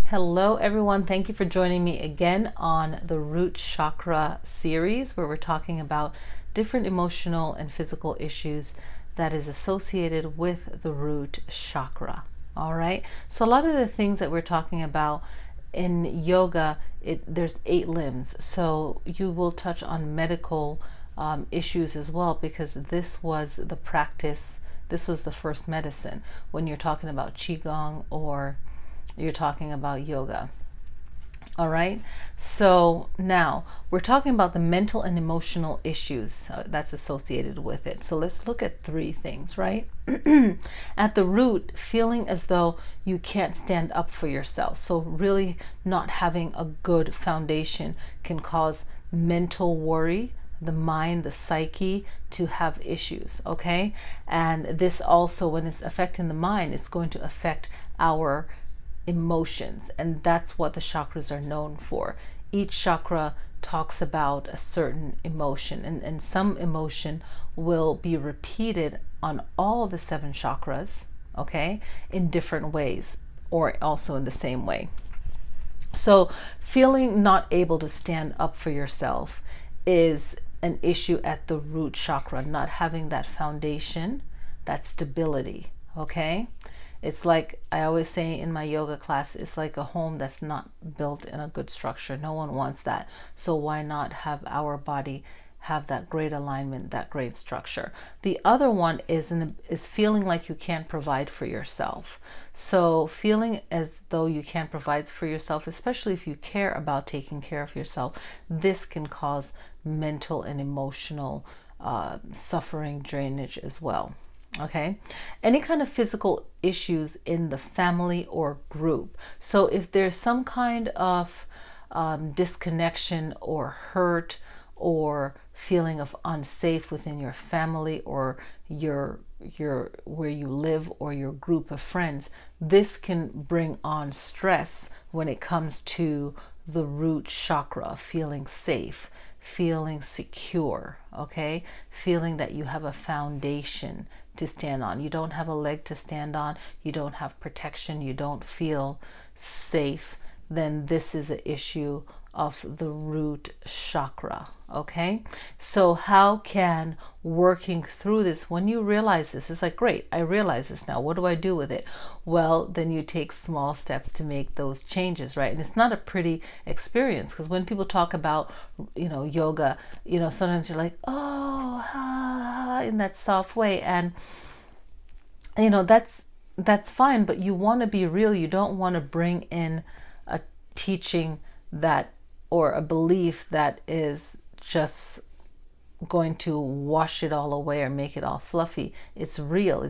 Hello everyone, thank you for joining me again on the Root Chakra series, where we're talking about different emotional and physical issues that is associated with the root chakra. All right, so a lot of the things that we're talking about in yoga, there's 8 limbs, so you will touch on medical issues as well, because this was the practice, this was the first medicine when you're talking about qigong or you're talking about yoga. All right, so now we're talking about the mental and emotional issues that's associated with it. So let's look at 3 things, right? At the root, feeling as though you can't stand up for yourself. So really not having a good foundation can cause mental worry, the mind, the psyche to have issues, okay? And this also, when it's affecting the mind, it's going to affect our emotions, and that's what the chakras are known for. Each chakra talks about a certain emotion, and some emotion will be repeated on all the 7 chakras, okay, in different ways or also in the same way. So feeling not able to stand up for yourself is an issue at the root chakra, not having that foundation, that stability, okay? It's like I always say in my yoga class, it's like a home that's not built in a good structure. No one wants that. So why not have our body have that great alignment, that great structure? The other one is feeling like you can't provide for yourself. So feeling as though you can't provide for yourself, especially if you care about taking care of yourself, this can cause mental and emotional suffering, drainage as well. Okay, any kind of physical issues in the family or group. So if there's some kind of disconnection or hurt or feeling of unsafe within your family or your where you live or your group of friends, this can bring on stress when it comes to the root chakra, feeling safe, feeling secure, okay? Feeling that you have a foundation to stand on. You don't have a leg to stand on, you don't have protection, you don't feel safe, then this is an issue of the root chakra, okay? So how can working through this, when you realize this, it's like, great, I realize this now, what do I do with it? Well, then you take small steps to make those changes, right? And it's not a pretty experience, because when people talk about, yoga, sometimes you're like, oh, in that soft way, and that's fine, but you want to be real. You don't want to bring in a teaching that, or a belief that is just going to wash it all away or make it all fluffy. It's real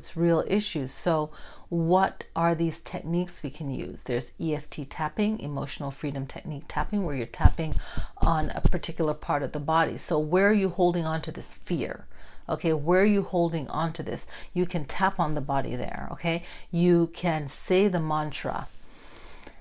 issues. So what are these techniques we can use? There's EFT tapping, emotional freedom technique tapping, where you're tapping on a particular part of the body. So where are you holding on to this fear? Okay, where are you holding on to this? You can tap on the body there, okay? You can say the mantra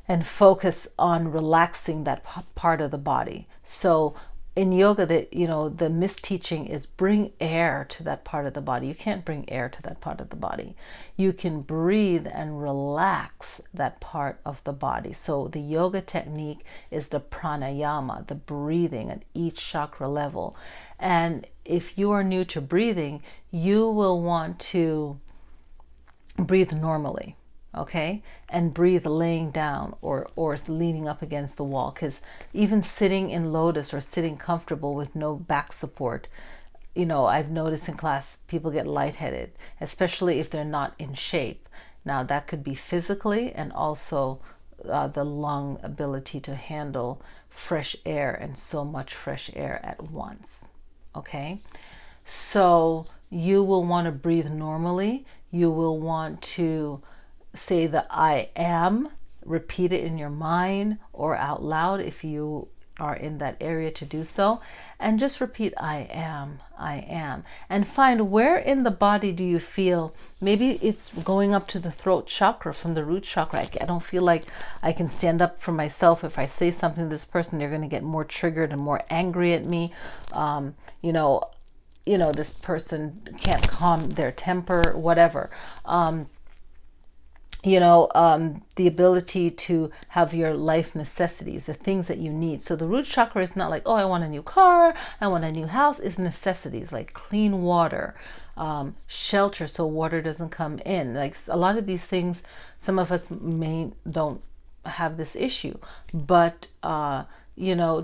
and focus on relaxing that part of the body. So in yoga, the misteaching is bring air to that part of the body. You can't bring air to that part of the body. You can breathe and relax that part of the body. So the yoga technique is the pranayama, the breathing at each chakra level. And if you are new to breathing, you will want to breathe normally, okay? And breathe laying down or leaning up against the wall, because even sitting in lotus or sitting comfortable with no back support, I've noticed in class people get lightheaded, especially if they're not in shape. Now that could be physically, and also the lung ability to handle fresh air, and so much fresh air at once, okay? So you will want to breathe normally. You will want to say the I am, repeat it in your mind or out loud if you are in that area to do so, and just repeat I am, and find where in the body do you feel, maybe it's going up to the throat chakra from the root chakra. I don't feel like I can stand up for myself. If I say something to this person, they're going to get more triggered and more angry at me. This person can't calm their temper, whatever. the ability to have your life necessities, the things that you need. So the root chakra is not like, oh, I want a new car, I want a new house. It's necessities like clean water, shelter so water doesn't come in. Like a lot of these things, some of us don't have this issue, but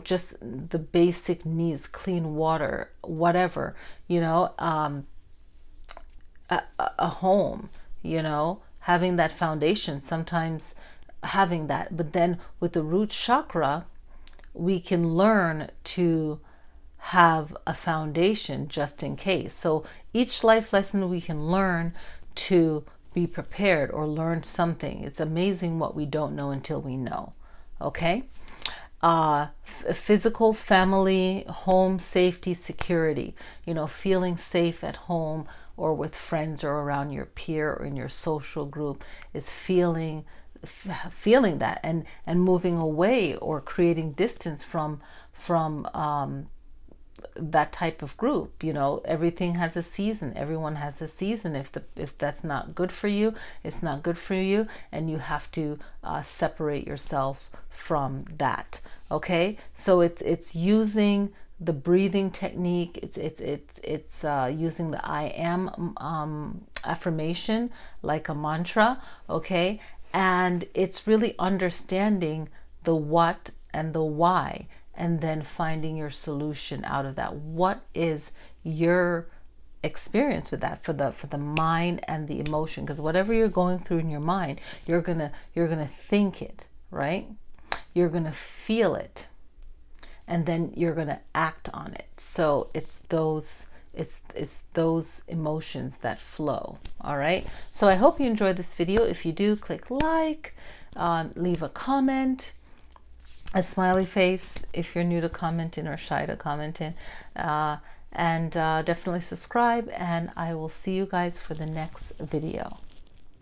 just the basic needs, clean water, whatever, a home, having that foundation, sometimes having that. But then with the root chakra, we can learn to have a foundation just in case. So each life lesson we can learn to be prepared or learn something. It's amazing what we don't know until we know. Okay? Physical, family, home, safety, security, feeling safe at home or with friends or around your peer or in your social group is feeling that and moving away or creating distance from that type of group. Everything has a season. Everyone has a season. If that's not good for you, it's not good for you, and you have to separate yourself from that. Okay, so it's using the breathing technique. It's using the I am affirmation like a mantra. Okay, and it's really understanding the what and the why, and then finding your solution out of that. What is your experience with that for the mind and the emotion? Because whatever you're going through in your mind, you're gonna think it, right? You're gonna feel it, and then you're gonna act on it. So it's those emotions that flow. All right, so I hope you enjoyed this video. If you do, click like, leave a comment, a smiley face if you're new to commenting or shy to commenting, and definitely subscribe, and I will see you guys for the next video.